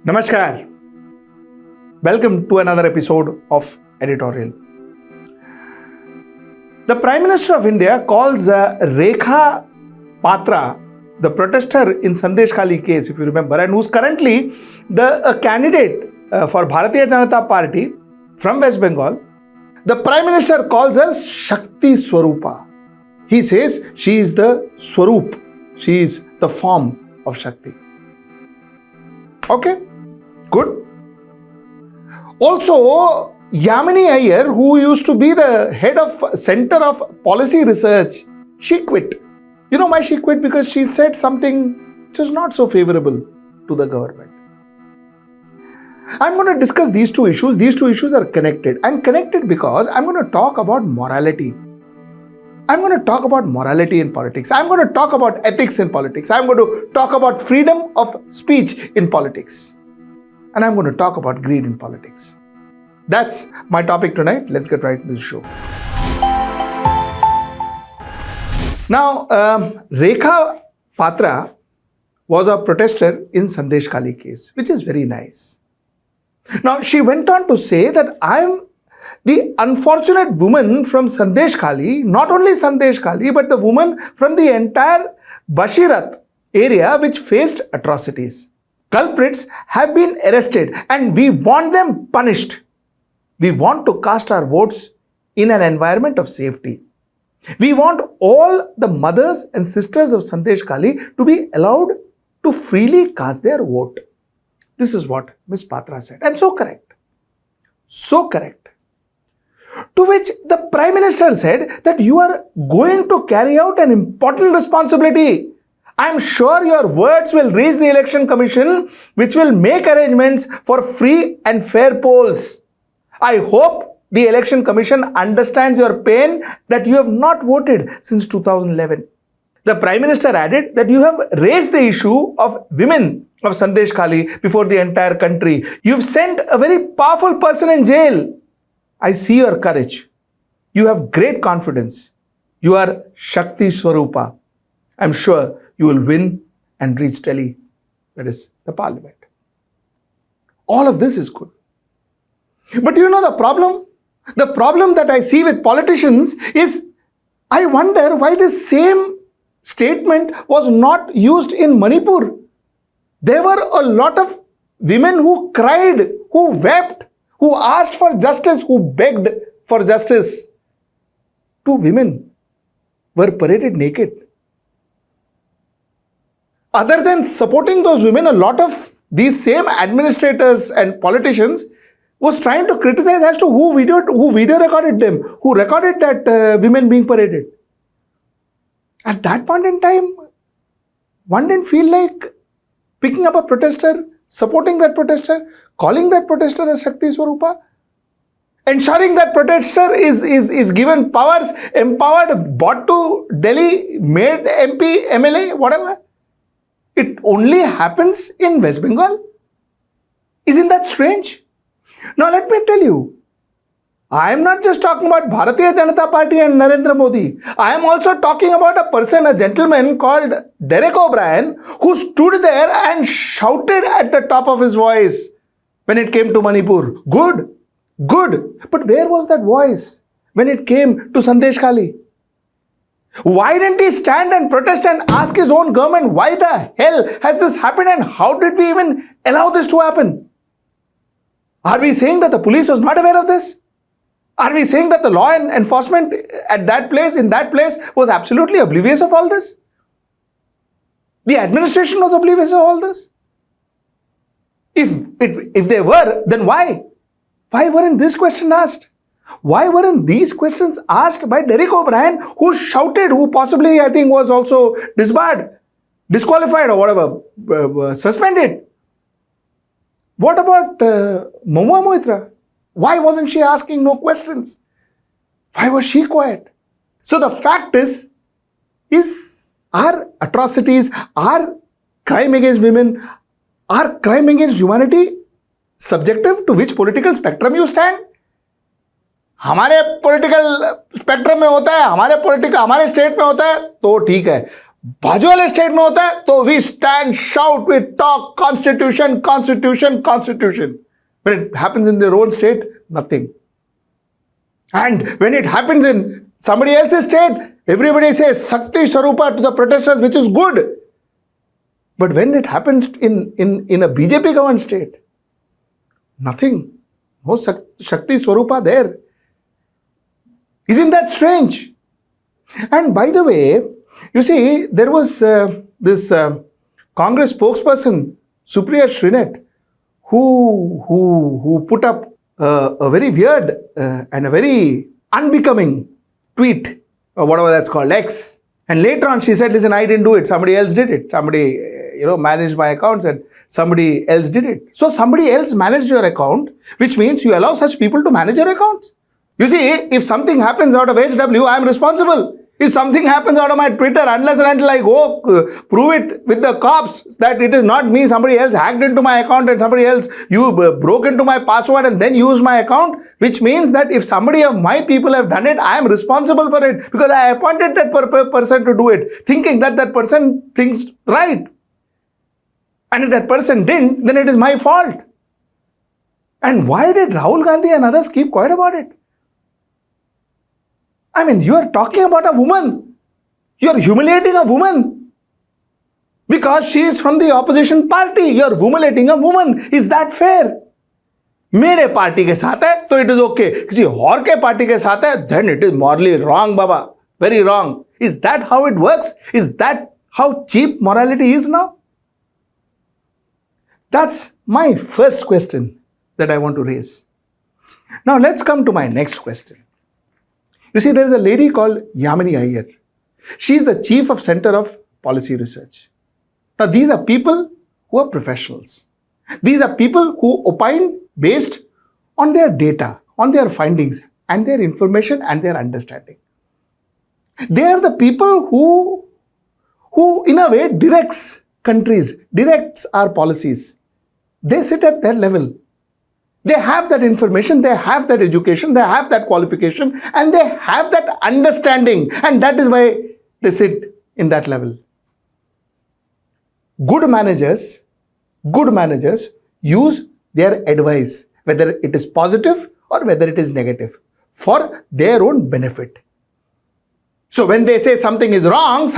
Namaskar. Welcome to another episode of Editorial. The Prime Minister of India calls Rekha Patra, the protester in Sandeshkhali case, if you remember, and who's currently the candidate for Bharatiya Janata Party from West Bengal. The Prime Minister calls her Shakti Swaroopa. He says she is the Swaroop. She is the form of Shakti. Okay, good. Also, Yamini Aiyar, who used to be the head of Center of Policy Research, she quit. You know why she quit? Because she said something which was not so favorable to the government. I'm going to discuss these two issues. These two issues are connected. And connected because I'm going to talk about morality. I'm going to talk about morality in politics. I'm going to talk about ethics in politics. I'm going to talk about freedom of speech in politics. And I'm going to talk about greed in politics. That's my topic tonight. Let's get right into the show. Now, Rekha Patra was a protester in Sandeshkhali case, which is very nice. Now, she went on to say that I am the unfortunate woman from Sandeshkhali, not only Sandeshkhali, but the woman from the entire Bashirat area which faced atrocities. Culprits have been arrested and we want them punished. We want to cast our votes in an environment of safety. We want all the mothers and sisters of Sandeshkhali to be allowed to freely cast their vote. This is what Ms. Patra said. And so correct. So correct. To which the Prime Minister said that you are going to carry out an important responsibility. I am sure your words will reach the Election Commission, which will make arrangements for free and fair polls. I hope the Election Commission understands your pain that you have not voted since 2011. The Prime Minister added that you have raised the issue of women of Sandeshkhali before the entire country. You've sent a very powerful person in jail. I see your courage. You have great confidence. You are Shakti Swaroopa. I'm sure you will win and reach Delhi, that is the parliament. All of this is good. But you know the problem? The problem that I see with politicians is I wonder why this same statement was not used in Manipur. There were a lot of women who cried, who wept, who asked for justice, who begged for justice. 2 women were paraded naked. Other than supporting those women, a lot of these same administrators and politicians was trying to criticize as to who video recorded them, who recorded that women being paraded. At that point in time, one didn't feel like picking up a protester, supporting that protester, calling that protester as Shakti Swaroopa, ensuring that protester is given powers, empowered, brought to Delhi, made MP, MLA, whatever. It only happens in West Bengal. Isn't that strange? Now let me tell you, I am not just talking about Bharatiya Janata Party and Narendra Modi. I am also talking about a person, a gentleman called Brien, who stood there and shouted at the top of his voice when it came to Manipur. Good, good. But where was that voice when it came to Sandeshkhali? Why didn't he stand and protest and ask his own government, why the hell has this happened and how did we even allow this to happen? Are we saying that the police was not aware of this? Are we saying that the law enforcement at that place, in that place, was absolutely oblivious of all this? The administration was oblivious of all this? If they were, then why? Why weren't this question asked? Why weren't these questions asked by Brien, who shouted, who possibly, I think, was also disbarred, disqualified or whatever, suspended? What about Mamata? Why wasn't she asking no questions? Why was she quiet? So the fact is our atrocities, our crime against women, our crime against humanity subjective to which political spectrum you stand? हमारे political spectrum में होता है, हमारे state में होता है तो ठीक है, बाजू वाले स्टेट में होता है तो we stand, shout, we talk constitution, constitution, constitution. When it happens in their own state, nothing. And when it happens in somebody else's state, everybody says Shakti Swaroopa to the protesters, which is good. But when it happens in a BJP governed state, nothing. No Shakti Swaroopa there. Isn't that strange? And by the way, you see, there was this Congress spokesperson, Supriya Shrinate, who put up a very weird and a very unbecoming tweet, or whatever that's called, X. And later on she said, listen, I didn't do it. Somebody else did it. Somebody, managed my accounts and somebody else did it. So somebody else managed your account, which means you allow such people to manage your accounts. You see, if something happens out of HW, I am responsible. If something happens out of my Twitter, unless and until I go prove it with the cops that it is not me, somebody else hacked into my account and somebody else, you broke into my password and then used my account, which means that if somebody of my people have done it, I am responsible for it because I appointed that person to do it, thinking that that person thinks right. And if that person didn't, then it is my fault. And why did Rahul Gandhi and others keep quiet about it? I mean, you are talking about a woman. You are humiliating a woman. Because she is from the opposition party. You are humiliating a woman. Is that fair? मेरे party के साथ है तो it is okay. किसी और के party के साथ है then it is morally wrong, Baba. Very wrong. Is that how it works? Is that how cheap morality is now? That's my first question that I want to raise. Now let's come to my next question. You see, there is a lady called Yamini Aiyar. She is the chief of Center of Policy Research. Now, these are people who are professionals. These are people who opine based on their data, on their findings, and their information and their understanding. They are the people who in a way directs countries, directs our policies. They sit at that level. They have that information, they have that education, they have that qualification, and they have that understanding. And that is why they sit in that level. Good managers use their advice, whether it is positive or whether it is negative, for their own benefit. So when they say something is wrong,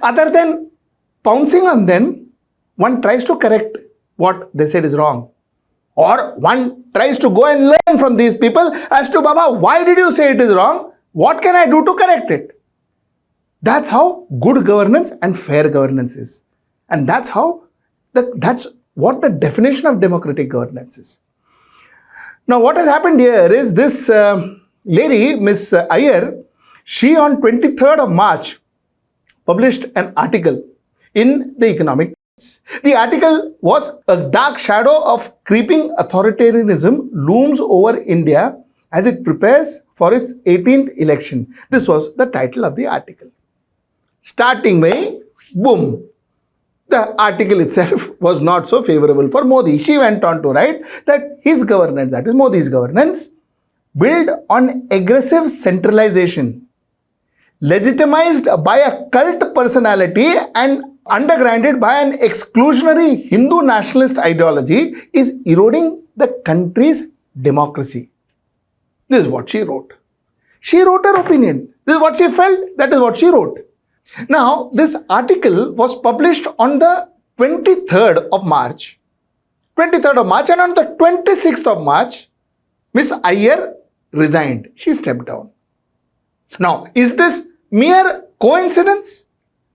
other than pouncing on them, one tries to correct what they said is wrong. Or one tries to go and learn from these people as to, Baba, why did you say it is wrong? What can I do to correct it? That's how good governance and fair governance is. And that's what the definition of democratic governance is. Now, what has happened here is this lady, Miss Aiyar, she on 23rd of March published an article in the Economic. The article was a dark shadow of creeping authoritarianism looms over India as it prepares for its 18th election. This was the title of the article. Starting May, boom. The article itself was not so favorable for Modi. She went on to write that his governance, that is Modi's governance, built on aggressive centralization, legitimized by a cult personality and undergirded by an exclusionary Hindu nationalist ideology, is eroding the country's democracy. This is what she wrote. She wrote her opinion. This is what she felt. That is what she wrote. Now, this article was published on the 23rd of March. 23rd of March, and on the 26th of March, Miss Aiyar resigned. She stepped down. Now, is this mere coincidence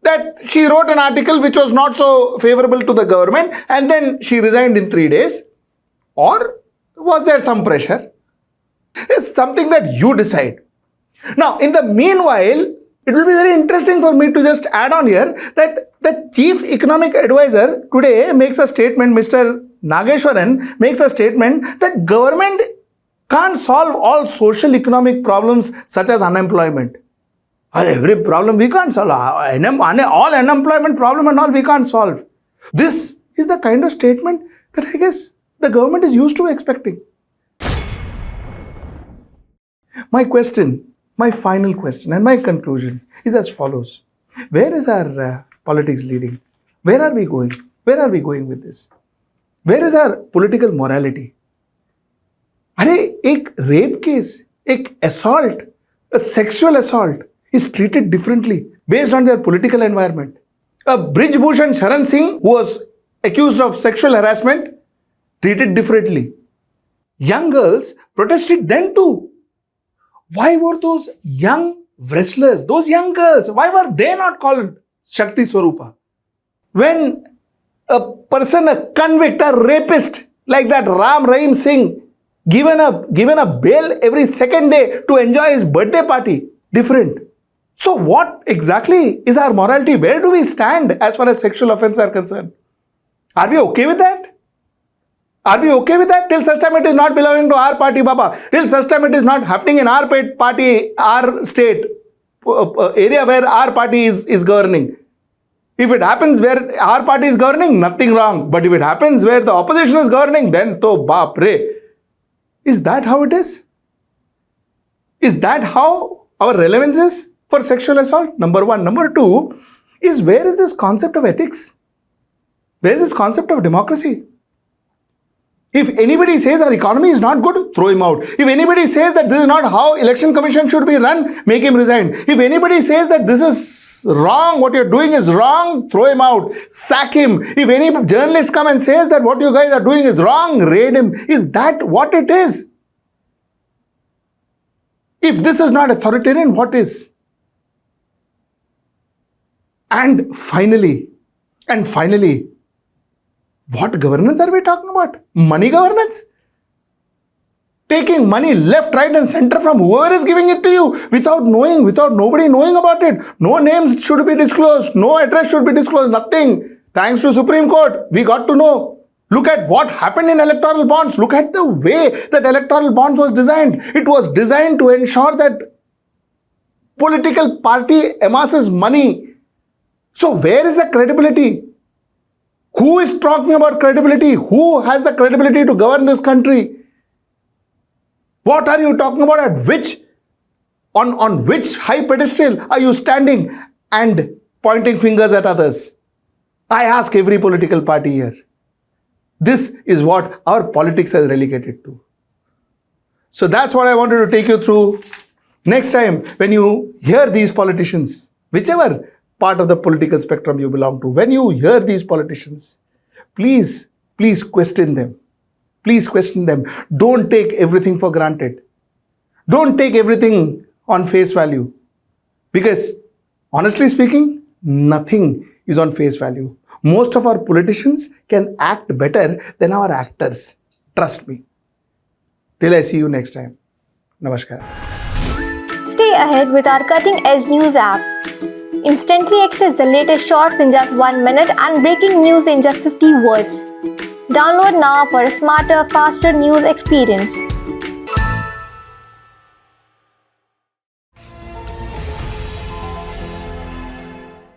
that she wrote an article which was not so favorable to the government and then she resigned in 3 days? Or was there some pressure? It's something that you decide. Now, in the meanwhile, it will be very interesting for me to just add on here that the chief economic advisor today makes a statement, Mr. Nageshwaran makes a statement that government can't solve all social economic problems such as unemployment. Every problem we can't solve. All unemployment problem and all we can't solve. This is the kind of statement that I guess the government is used to expecting. My question, my final question and my conclusion is as follows. Where is our politics leading? Where are we going? Where are we going with this? Where is our political morality? अरे एक rape case, एक assault, a sexual assault is treated differently based on their political environment. A Brij Bhushan Sharan Singh who was accused of sexual harassment treated differently. Young girls protested then too. Why were those young wrestlers, those young girls, why were they not called Shakti Swaroopa? When a person, a convict, a rapist like that Ram Rahim Singh given a bail every second day to enjoy his birthday party, different. So what exactly is our morality? Where do we stand as far as sexual offences are concerned? Are we okay with that? Are we okay with that? Till such time it is not belonging to our party, Baba. Till such time it is not happening in our party, our state, area where our party is governing. If it happens where our party is governing, nothing wrong. But if it happens where the opposition is governing, then to baap re. Is that how it is? Is that how our relevance is for sexual assault? Number one. Number two is, where is this concept of ethics? Where is this concept of democracy? If anybody says our economy is not good, throw him out. If anybody says that this is not how election commission should be run, make him resign. If anybody says that this is wrong, what you're doing is wrong, throw him out, sack him. If any journalist come and says that what you guys are doing is wrong, raid him. Is that what it is? If this is not authoritarian, what is? And finally, what governance are we talking about? Money governance? Taking money left, right and center from whoever is giving it to you without knowing, without nobody knowing about it. No names should be disclosed. No address should be disclosed. Nothing. Thanks to Supreme Court, we got to know. Look at what happened in electoral bonds. Look at the way that electoral bonds was designed. It was designed to ensure that political party amasses money. So where is the credibility? Who is talking about credibility? Who has the credibility to govern this country? What are you talking about? On which high pedestal are you standing and pointing fingers at others? I ask every political party here. This is what our politics has relegated to. So that's what I wanted to take you through. Next time, when you hear these politicians, whichever part of the political spectrum you belong to, when you hear these politicians, please question them. Please question them. Don't take everything for granted. Don't take everything on face value. Because honestly speaking, nothing is on face value. Most of our politicians can act better than our actors. Trust me. Till I see you next time. Namaskar. Stay ahead with our cutting-edge news app. Instantly access the latest shorts in just 1 minute and breaking news in just 50 words. Download now for a smarter, faster news experience.